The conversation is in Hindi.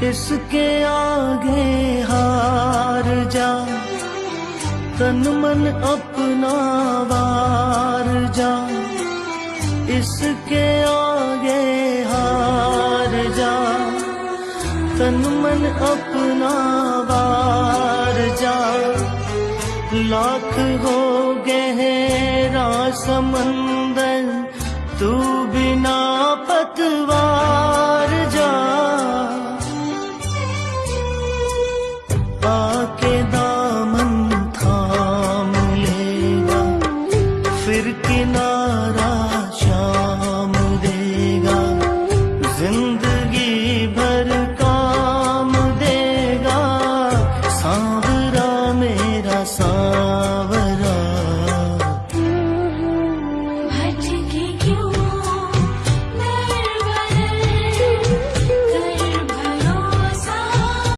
इसके आगे हार जा, तन मन अपना वार जा। इसके आगे हार जा, तन मन अपना वार जा। लाख हो गहरा समंदर, तू बिना पतवार